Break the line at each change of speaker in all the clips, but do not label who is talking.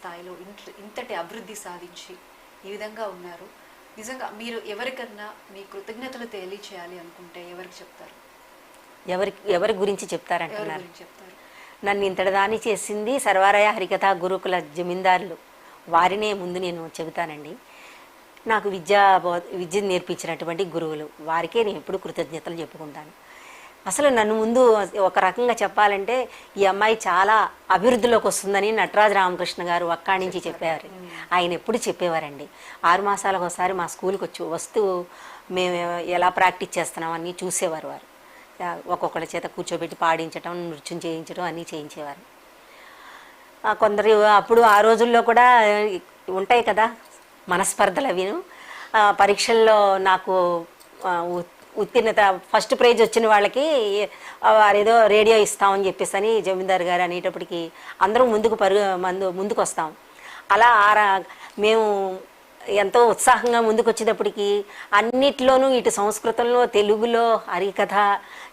స్థాయిలో ఇంతటి అభివృద్ధి సాధించి ఈ విధంగా ఉన్నారు. నిజంగా మీరు ఎవరికన్నా మీ కృతజ్ఞతలు తెలియచేయాలి అనుకుంటే ఎవరికి చెప్తారు?
ఎవరి గురించి చెప్తారంటున్నారు?
చెప్తారు
నన్ను ఇంతటి దాన్ని చేసింది సర్వారయ హరికథ గురుకుల జమీందారులు, వారినే ముందు నేను చెబుతానండి. నాకు విద్య నేర్పించినటువంటి గురువులు, వారికే నేను ఎప్పుడు కృతజ్ఞతలు చెప్పుకుంటాను. అసలు నన్ను ముందు ఒక రకంగా చెప్పాలంటే ఈ అమ్మాయి చాలా అభివృద్ధిలోకి వస్తుందని నటరాజ రామకృష్ణ గారు అక్కడి నుంచి చెప్పారు. ఆయన ఎప్పుడు చెప్పేవారండి. 6 మాసాలకు ఒకసారి మా స్కూల్కి వస్తూ మేము ఎలా ప్రాక్టీస్ చేస్తున్నామని చూసేవారు. వారు ఒక్కొక్కళ్ళ చేత కూర్చోబెట్టి పాడించడం, నృత్యం చేయించడం అన్నీ చేయించేవారు. కొందరు అప్పుడు ఆ రోజుల్లో కూడా ఉంటాయి కదా మనస్పర్ధలు అవిను. పరీక్షల్లో నాకు ఉత్తీర్ణత ఫస్ట్ ప్రైజ్ వచ్చిన వాళ్ళకి వారేదో రేడియో ఇస్తామని చెప్పేసి అని జమీందారు గారు అనేటప్పటికి అందరూ ముందుకు వస్తాం. అలా మేము ఎంతో ఉత్సాహంగా ముందుకు వచ్చేటప్పటికి అన్నిట్లోనూ ఇటు సంస్కృతంలో, తెలుగులో, హరికథ,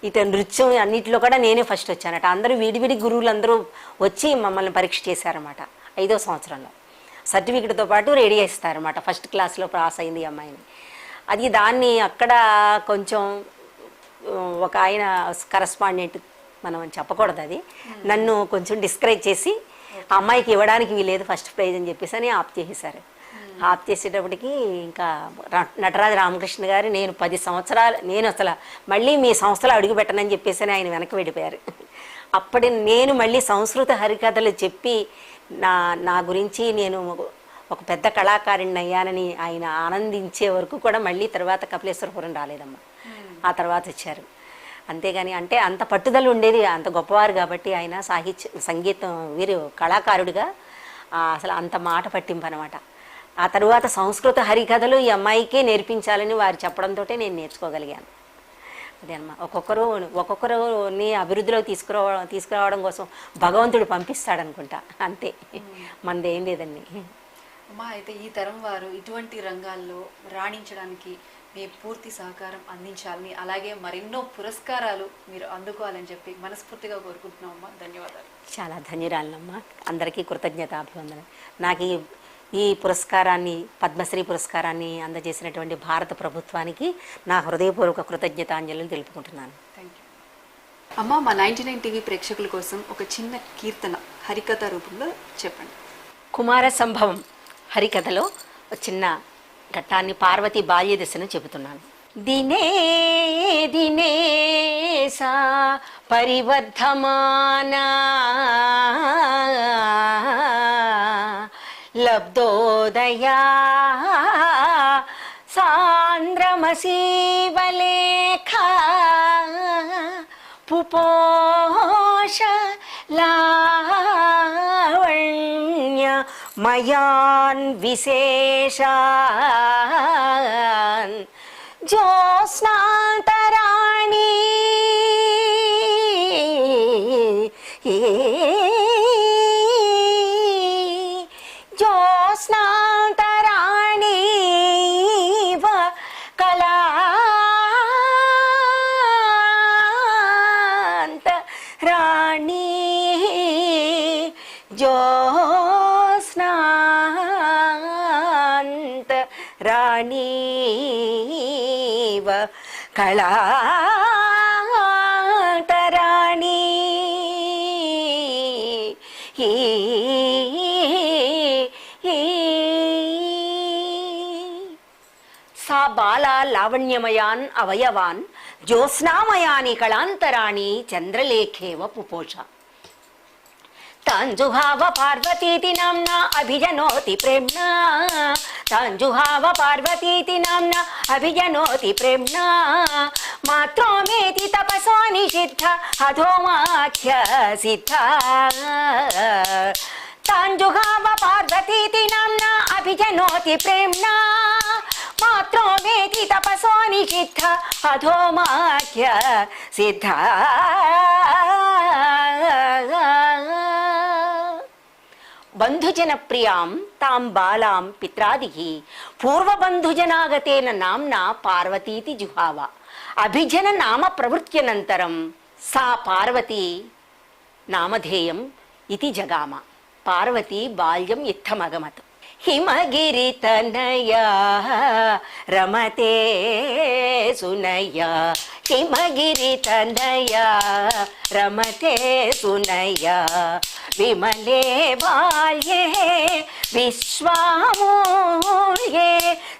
ఇటు నృత్యం అన్నిటిలో కూడా నేనే ఫస్ట్ వచ్చానట. అందరూ విడివిడి గురువులు అందరూ వచ్చి మమ్మల్ని పరీక్ష చేశారన్నమాట. 5వ సంవత్సరంలో సర్టిఫికెట్తో పాటు రేడియో ఇస్తారన్నమాట. ఫస్ట్ క్లాస్లో పాస్ అయింది ఈ అమ్మాయిని. దాన్ని అక్కడ కొంచెం ఒక ఆయన కరస్పాండెంట్, మనం చెప్పకూడదు, అది నన్ను కొంచెం డిస్కరేజ్ చేసి అమ్మాయికి ఇవ్వడానికి వీలేదు ఫస్ట్ ప్రైజ్ అని చెప్పేసి అని ఆప్ చేసేసారు. ఆప్ చేసేటప్పటికి ఇంకా నటరాజ రామకృష్ణ గారు నేను 10 సంవత్సరాలు నేను అసలు మళ్ళీ మీ సంస్థలో అడుగు పెట్టనని చెప్పేసి అని ఆయన వెనక్కి వెళ్ళిపోయారు. అప్పటి నేను మళ్ళీ సంస్కృత హరికథలు చెప్పి నా గురించి నేను ఒక పెద్ద కళాకారిణి అయ్యానని ఆయన ఆనందించే వరకు కూడా మళ్ళీ తర్వాత కపిలేశ్వరపురం రాలేదమ్మా. ఆ తర్వాత వచ్చారు. అంతేగాని అంటే అంత పట్టుదల ఉండేది, అంత గొప్పవారు కాబట్టి ఆయన సంగీతం వీరు కళాకారుడిగా అసలు అంత మాట పట్టింపు అనమాట. ఆ తర్వాత సంస్కృత హరికథలు ఈ అమ్మాయికే నేర్పించాలని వారు చెప్పడంతో నేను నేర్చుకోగలిగాను. అదే అమ్మా, ఒక్కొక్కరుని అభివృద్ధిలోకి తీసుకురావడం కోసం భగవంతుడు పంపిస్తాడనుకుంటా, అంతే, మనదేం లేదండి.
అమ్మా, అయితే ఈ తరం వారు ఇటువంటి రంగాల్లో రాణించడానికి మీ పూర్తి సహకారం అందించాలని, అలాగే మరెన్నో పురస్కారాలు మీరు అందుకోవాలని చెప్పి మనస్ఫూర్తిగా కోరుకుంటున్నామమ్మా. ధన్యవాదాలు.
చాలా ధన్యవాదాలమ్మా. అందరికీ కృతజ్ఞతాభివందనం. నాకు ఈ పురస్కారాన్ని, పద్మశ్రీ పురస్కారాన్ని అందజేసినటువంటి భారత ప్రభుత్వానికి నా హృదయపూర్వక కృతజ్ఞతాంజలిని తెలుపుకుంటున్నాను.
థ్యాంక్ యూ అమ్మా. మా 99 టీవీ ప్రేక్షకుల కోసం ఒక చిన్న కీర్తన హరికథ రూపంలో చెప్పండి.
కుమార సంభవం హరికథలో చిన్న ఘట్టాన్ని, పార్వతి బాల్య దశను చెబుతున్నాను. దినే దినే సా పరివర్ధమానా లబ్ధోదయా సాంద్రమసీవలేఖ పుపోష లావణ్య మయాన్ విశేషాన్ జ్యోత్స్నాంతరాణి జ్యోత్స్నాంతరాణి కళాంత రాణి జ్యోత్స్నాంత రాణీవ కళాంతరాణి సా బాలా లావణ్యమయాన్ అవయవాన్ జ్యోత్స్నామయాని కళాంతరాణి చంద్రలేఖేవ పుపోష తాంజుహావ పార్వతీతి నామ్నా అభిజనోతి ప్రేమ్నా తాంజుహావ పార్వతీతి నామ్నా అభిజనోతి ప్రేమ్నా మాత్రోమేతి తపసో నిషిద్ధ అధోమాఖ్య సిద్ధ తాంజుహావ పార్వతీతి నామ్నా అభిజనోతి ప్రేమ్నా మాత్రోమేతి తపసో నిషిద్ధ అధోమాఖ్య సిద్ధ బంధుజన ప్రియాం తాం బాలాం పిత్రాదిహి పూర్వబంధుజనాగతేన నామ్నా పార్వతీతి జుహావ అభిజన నామ ప్రవృత్యనంతరం సా పార్వతీ నామధేయం ఇతి జగామ. పార్వతీ బాల్యం ఇత్తమగమతు హిమగిరి తనయా రమతే సునయ్యా హిమగిరి తనయా రమతే సునయ్యా విమలే బాల్యే విశ్వామూల్యే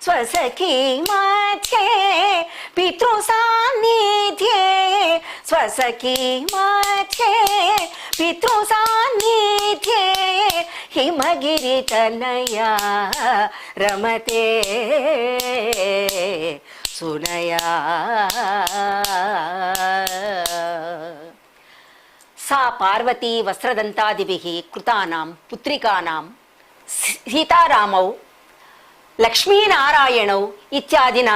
స్వసఖీ మధ్యే పితృసాన్నిధ్యే స్వసఖీ మధ్యే పితృసాన్నిధ్యే హిమగిరి తనయా రమతే సునయా సా పార్వతీ వస్త్రదంతాదిభిః కృతానాం పుత్రికానాం సీతారామౌ లక్ష్మీనారాయణౌ ఇత్యాదినా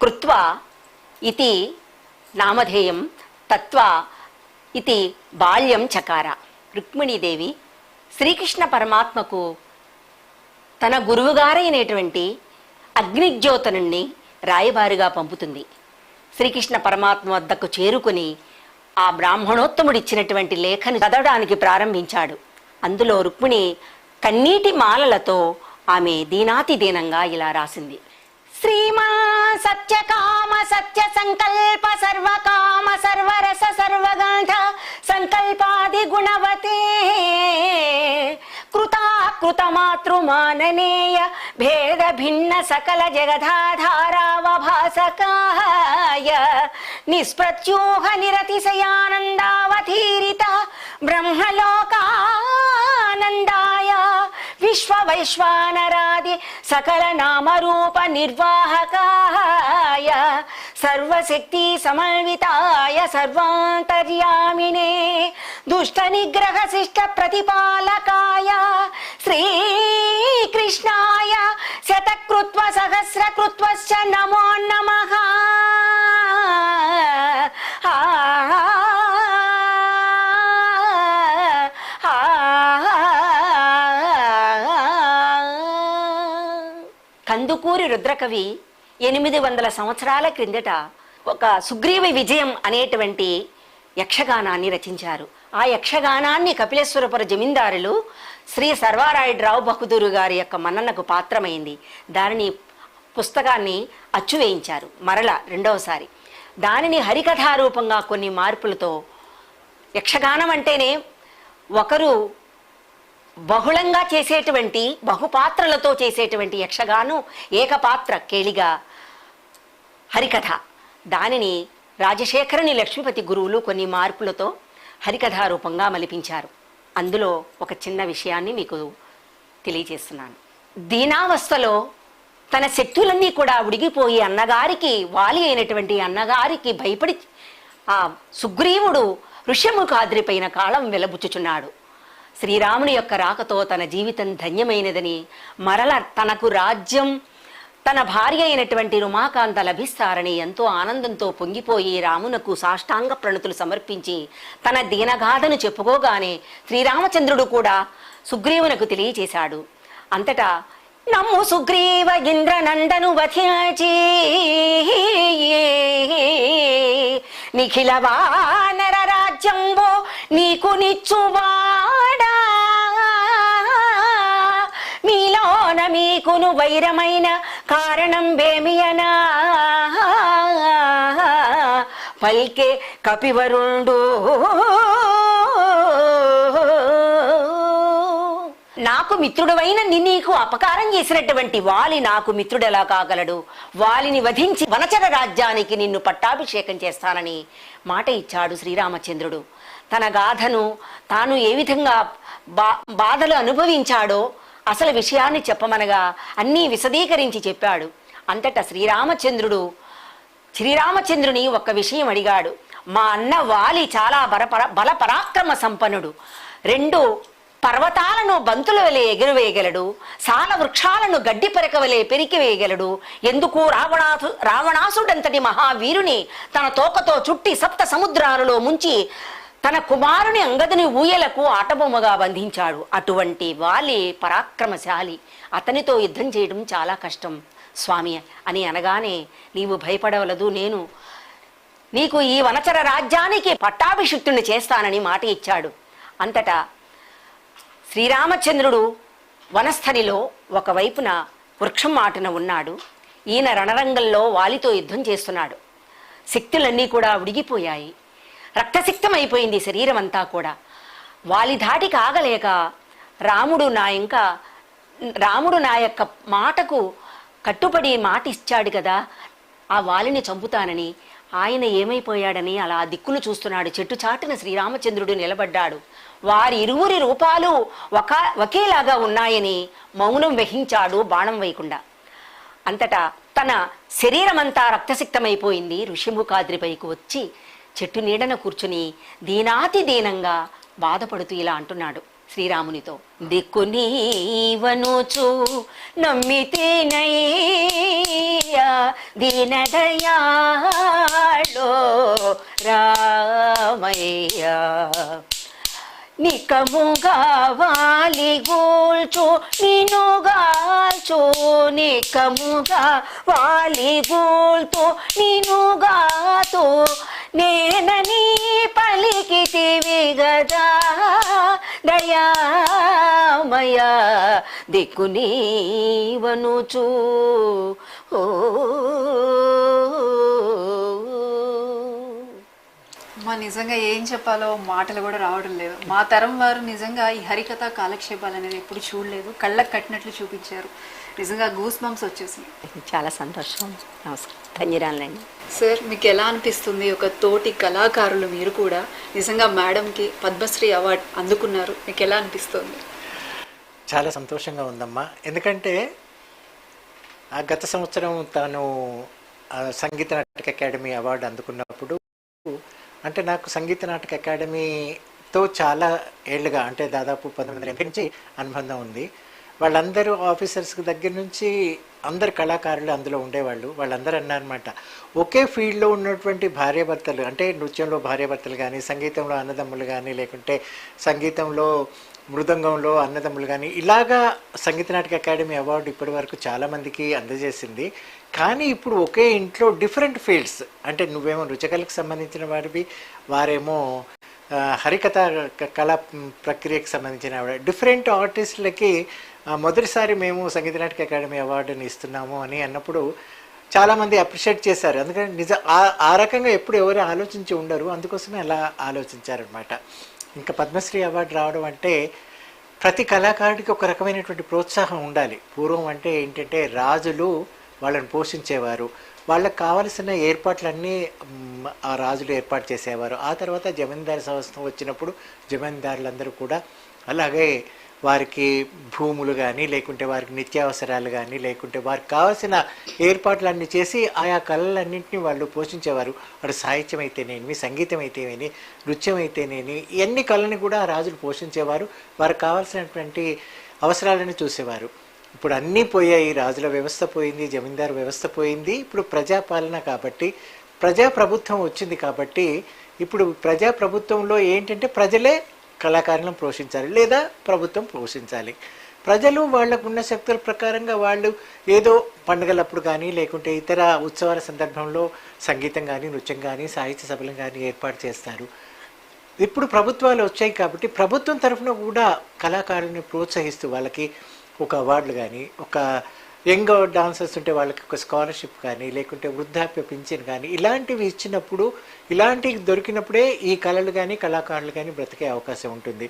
కృత్వా ఇతి నామధేయం తత్వా ఇతి బాల్యం చకార. రుక్మిణీదేవి శ్రీకృష్ణ పరమాత్మకు తన గురువుగారైనటువంటి అగ్నిజ్యోతనుణ్ణి రాయబారిగా పంపుతుంది. శ్రీకృష్ణ పరమాత్మ వద్దకు చేరుకుని ఆ బ్రాహ్మణోత్తముడిచ్చినటువంటి లేఖను చదవడానికి ప్రారంభించాడు. అందులో రుక్మిణి కన్నీటి మాలలతో ఆమె దీనాతి దీనంగా ఇలా రాసింది. శ్రీమా సత్యకామ సత్య సంకల్ప సర్వకామ సర్వరస సర్వగంధ సంకల్పాది గుణవతే కృతాకృత మాతృమాననేయ భేద భిన్న సకల జగధాధారావభాసకాయ నిస్ప్రత్యూహ నిరతిశయానందావధీరిత బ్రహ్మలోకానందాయ విశ్వవైశ్వానరాది సకల నామరూప నిర్వాహకాయ సర్వశక్తి సమన్వితాయ సర్వాంతర్యామినే దుష్ట నిగ్రహ శిష్ట ప్రతిపాలకాయ శ్రీకృష్ణాయ శతకృత్వ సహస్రకృత్వశ్చ నమో నమః. కందుకూరి రుద్రకవి 800 సంవత్సరాల క్రిందట ఒక సుగ్రీవ విజయం అనేటువంటి యక్షగానాన్ని రచించారు. ఆ యక్షగానాన్ని కపిలేశ్వరపుర జమీందారులు శ్రీ సర్వారాయుడురావు బహదూరు గారి యొక్క మన్ననకు పాత్రమైంది. దానిని పుస్తకాన్ని అచ్చువేయించారు మరల రెండవసారి. దానిని హరికథారూపంగా కొన్ని మార్పులతో, యక్షగానం అంటేనే ఒకరు బహుళంగా చేసేటువంటి బహుపాత్రలతో చేసేటువంటి యక్షగానం ఏకపాత్ర కేళిగా హరికథ. దానిని రాజశేఖరుని లక్ష్మీపతి గురువులు కొన్ని మార్పులతో హరికథారూపంగా మలిపించారు. అందులో ఒక చిన్న విషయాన్ని మీకు తెలియజేస్తున్నాను. దీనావస్థలో తన శక్తులన్నీ కూడా ఉడిగిపోయి అన్నగారికి, వాలి అయినటువంటి అన్నగారికి భయపడి ఆ సుగ్రీవుడు ఋష్యముఖాద్రిపైన కాలం వెలబుచ్చుచున్నాడు. శ్రీరాముని యొక్క రాకతో తన జీవితం ధన్యమైనదని, మరల తనకు రాజ్యం, తన భార్య అయినటువంటి రుమాకాంత లభిస్తారని ఎంతో ఆనందంతో పొంగిపోయి రామునకు సాష్టాంగ ప్రణతులు సమర్పించి తన దీనగాథను చెప్పుకోగానే శ్రీరామచంద్రుడు కూడా సుగ్రీవునకు తెలియచేశాడు. అంతటా నమ్ము సుగ్రీవ ఇంద్రనందను వధించి నిఖిల వానర రాజ్యంబో నీకు నిచ్చువాడా, మీలోన మీకును వైరమైన కారణం బేమియనా పల్కే కపివరుండు. నాకు మిత్రుడవైన నీకు అపకారం చేసినటువంటి వాలి నాకు మిత్రుడెలా కాగలడు? వాలిని వధించి వనచర రాజ్యానికి నిన్ను పట్టాభిషేకం చేస్తానని మాట ఇచ్చాడు శ్రీరామచంద్రుడు. తన గాథను, తాను ఏ విధంగా బాధలు అనుభవించాడో అసలు విషయాన్ని చెప్పమనగా అన్నీ విశదీకరించి చెప్పాడు. అంతటా శ్రీరామచంద్రుని ఒక్క విషయం అడిగాడు. మా అన్న వాలి చాలా బల పరాక్రమ సంపన్నుడు. 2 పర్వతాలను బంతుల వలె ఎగురవేయగలడు, సాల వృక్షాలను గడ్డి పెరకవలే పెరికివేయగలడు. ఎందుకు రావణాసుడంతటి మహావీరుని తన తోకతో చుట్టి 7 సముద్రాలలో ముంచి తన కుమారుని అంగదుని ఊయలకు ఆటబొమ్మగా బంధించాడు. అటువంటి వాలి పరాక్రమశాలి, అతనితో యుద్ధం చేయడం చాలా కష్టం స్వామి అని అనగానే, నీవు భయపడవలదు, నేను నీకు ఈ వనచర రాజ్యానికి పట్టాభిషిక్తుని చేస్తానని మాట ఇచ్చాడు. అంతటా శ్రీరామచంద్రుడు వనస్థలిలో ఒకవైపున వృక్షం మాటున ఉన్నాడు. ఈయన రణరంగంలో వాలితో యుద్ధం చేస్తున్నాడు. శక్తులన్నీ కూడా ఉడిగిపోయాయి. రక్తసిక్తమైపోయింది శరీరం అంతా కూడా. వాలి ధాటికి ఆగలేక రాముడు నా యొక్క మాటకు కట్టుబడి మాట ఇచ్చాడు కదా, ఆ వాలిని చంపుతానని. ఆయన ఏమైపోయాడని అలా దిక్కులు చూస్తున్నాడు. చెట్టు చాటున శ్రీరామచంద్రుడు నిలబడ్డాడు. వారి ఇరువురి రూపాలు ఒకేలాగా ఉన్నాయని మౌనం వహించాడు బాణం వేయకుండా. అంతటా తన శరీరమంతా రక్తసిక్తమైపోయింది. ఋషిముఖాద్రిపైకి వచ్చి చెట్టు నీడన కూర్చుని దీనాతి దీనంగా బాధపడుతూ ఇలా అంటున్నాడు శ్రీరామునితో. దిక్కు నీవనుచు నమ్మితేనయ్యా దీనదయాళో రామయ్యా, నికముగా వాలిగూల్చు నినుగాల్చు, నికముగా వాలిగూల్తు నినుగాతు, నేనని పలికితివి గదా దయామయ, దిక్కు నీవనుచు. ఓ
మా నిజంగా ఏం చెప్పాలో మాటలు కూడా రావడం లేదు. మా తరం వారు నిజంగా ఈ హరికథ కాలక్షేపాలు అనేది ఎప్పుడు చూడలేదు. కళ్ళకు కట్టినట్లు చూపించారు. నిజంగా గూస్ బంప్స్ వచ్చేసింది.
చాలా సంతోషం. నమస్కారం, ధన్యవాదాలండి.
సార్, మీకు ఎలా అనిపిస్తుంది? ఒక తోటి కళాకారులు మీరు కూడా నిజంగా మేడంకి పద్మశ్రీ అవార్డు అందుకున్నారు. మీకు ఎలా అనిపిస్తుంది?
చాలా సంతోషంగా ఉందమ్మా. ఎందుకంటే గత సంవత్సరం తాను సంగీత నాటక అకాడమీ అవార్డు అందుకున్నప్పుడు, అంటే నాకు సంగీత నాటక అకాడమీతో చాలా ఏళ్ళుగా, అంటే దాదాపు 19 నుంచి అనుబంధం ఉంది. వాళ్ళందరూ ఆఫీసర్స్ దగ్గర నుంచి అందరు కళాకారులు అందులో ఉండేవాళ్ళు. వాళ్ళందరూ అన్నారన్నమాట, ఒకే ఫీల్డ్లో ఉన్నటువంటి భార్యాభర్తలు, అంటే నృత్యంలో భార్యాభర్తలు కానీ, సంగీతంలో అన్నదమ్ములు కానీ, లేకుంటే సంగీతంలో మృదంగంలో అన్నదమ్ములు కానీ, ఇలాగా సంగీత నాటక అకాడమీ అవార్డు ఇప్పటి వరకు చాలామందికి అందజేసింది. కానీ ఇప్పుడు ఒకే ఇంట్లో డిఫరెంట్ ఫీల్డ్స్, అంటే నువ్వేమో నృత్యకళకు సంబంధించిన వారివి, వారేమో హరికథ కళా ప్రక్రియకు సంబంధించిన డిఫరెంట్ ఆర్టిస్టులకి మొదటిసారి మేము సంగీత నాటక అకాడమీ అవార్డుని ఇస్తున్నాము అని అన్నప్పుడు చాలామంది అప్రిషియేట్ చేశారు. అందుకని ఆ రకంగా ఎప్పుడు ఎవరు ఆలోచించి ఉండరు, అందుకోసమే అలా ఆలోచించారనమాట. ఇంకా పద్మశ్రీ అవార్డు రావడం అంటే ప్రతి కళాకారుడికి ఒక రకమైనటువంటి ప్రోత్సాహం ఉండాలి. పూర్వం అంటే ఏంటంటే రాజులు వాళ్ళని పోషించేవారు, వాళ్ళకి కావలసిన ఏర్పాట్లన్నీ ఆ రాజులు ఏర్పాటు చేసేవారు. ఆ తర్వాత జమీందారు సంస్థ వచ్చినప్పుడు జమీందారులందరూ కూడా అలాగే వారికి భూములు కానీ, లేకుంటే వారికి నిత్యావసరాలు కానీ, లేకుంటే వారికి కావాల్సిన ఏర్పాట్లన్నీ చేసి ఆయా కళలన్నింటినీ వాళ్ళు పోషించేవారు. వాడు సాహిత్యం అయితేనేమి, సంగీతం అయితేనేమి, నృత్యం అయితేనేమి, ఇవన్నీ కళని కూడా ఆ రాజులు పోషించేవారు. వారికి కావాల్సినటువంటి అవసరాలని చూసేవారు. ఇప్పుడు అన్నీ పోయాయి. రాజుల వ్యవస్థ పోయింది, జమీందారు వ్యవస్థ పోయింది. ఇప్పుడు ప్రజాపాలన కాబట్టి, ప్రజాప్రభుత్వం వచ్చింది కాబట్టి, ఇప్పుడు ప్రజాప్రభుత్వంలో ఏంటంటే ప్రజలే కళాకారులను పోషించాలి లేదా ప్రభుత్వం పోషించాలి. ప్రజలు వాళ్ళకున్న శక్తుల ప్రకారంగా వాళ్ళు ఏదో పండుగలప్పుడు కానీ, లేకుంటే ఇతర ఉత్సవాల సందర్భంలో సంగీతం కానీ, నృత్యం కానీ, సాహిత్య సభలు కానీ ఏర్పాటు చేస్తారు. ఇప్పుడు ప్రభుత్వాలు వచ్చాయి కాబట్టి ప్రభుత్వం తరఫున కూడా కళాకారుల్ని ప్రోత్సహిస్తూ వాళ్ళకి ఒక అవార్డులు కానీ, ఒక యంగ్ డాన్సర్స్ ఉంటే వాళ్ళకి ఒక స్కాలర్షిప్ కానీ, లేకుంటే వృద్ధాప్య పింఛన్ కానీ, ఇలాంటివి ఇచ్చినప్పుడు, ఇలాంటివి దొరికినప్పుడే ఈ కళలు కానీ, కళాకారులు కానీ బ్రతికే అవకాశం ఉంటుంది.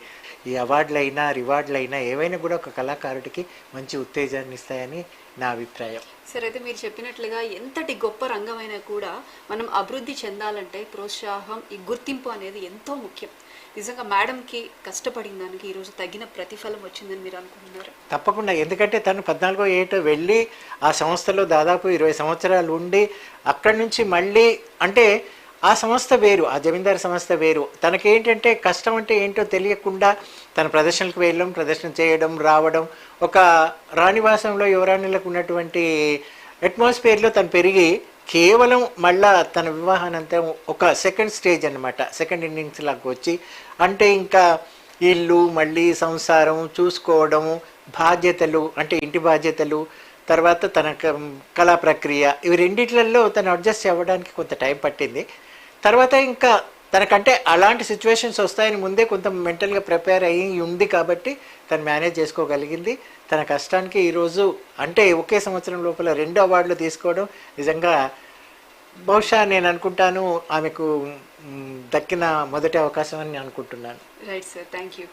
ఈ అవార్డులైనా, రివార్డులైనా ఏవైనా కూడా ఒక కళాకారుడికి మంచి ఉత్తేజాన్ని ఇస్తాయని నా అభిప్రాయం.
సరే, అయితే మీరు చెప్పినట్లుగా ఎంతటి గొప్ప రంగమైనా కూడా మనం అభివృద్ధి చెందాలంటే ప్రోత్సాహం, ఈ గుర్తింపు అనేది ఎంతో ముఖ్యం. నిజంగా మేడంకి కష్టపడిన దానికి ఈరోజు తగిన ప్రతిఫలం వచ్చిందని మీరు అనుకుంటున్నారు?
తప్పకుండా. ఎందుకంటే తను 14వ ఏట వెళ్ళి ఆ సంస్థలో దాదాపు 20 సంవత్సరాలు ఉండి అక్కడి నుంచి మళ్ళీ, అంటే ఆ సంస్థ వేరు, ఆ జమీందారు సంస్థ వేరు. తనకేంటంటే కష్టం అంటే ఏంటో తెలియకుండా తన ప్రదర్శనలకు వెళ్ళడం, ప్రదర్శన చేయడం, రావడం, ఒక రాణివాసంలో యువరాణులకు ఉన్నటువంటి అట్మాస్ఫియర్లో తను పెరిగి కేవలం మళ్ళా తన వివాహానంతరం ఒక సెకండ్ స్టేజ్ అన్నమాట, సెకండ్ ఇన్నింగ్స్ లాగా వచ్చి, అంటే ఇంకా ఇల్లు, మళ్ళీ సంసారం చూసుకోవడము, బాధ్యతలు, అంటే ఇంటి బాధ్యతలు, తర్వాత తన కళా ప్రక్రియ, ఇవి రెండిట్లలో తను అడ్జస్ట్ అవ్వడానికి కొంత టైం పట్టింది. తర్వాత ఇంకా తనకంటే అలాంటి సిచ్యువేషన్స్ వస్తాయని ముందే కొంత మెంటల్గా ప్రిపేర్ అయ్యి ఉంది కాబట్టి తను మేనేజ్ చేసుకోగలిగింది. తన కష్టానికి ఈరోజు అంటే ఒకే సంవత్సరం లోపల 2 అవార్డులు తీసుకోవడం నిజంగా బహుశా నేను అనుకుంటాను ఆమెకు దక్కిన మొదటి అవకాశం అని అనుకుంటున్నాను.
Right sir, thank you.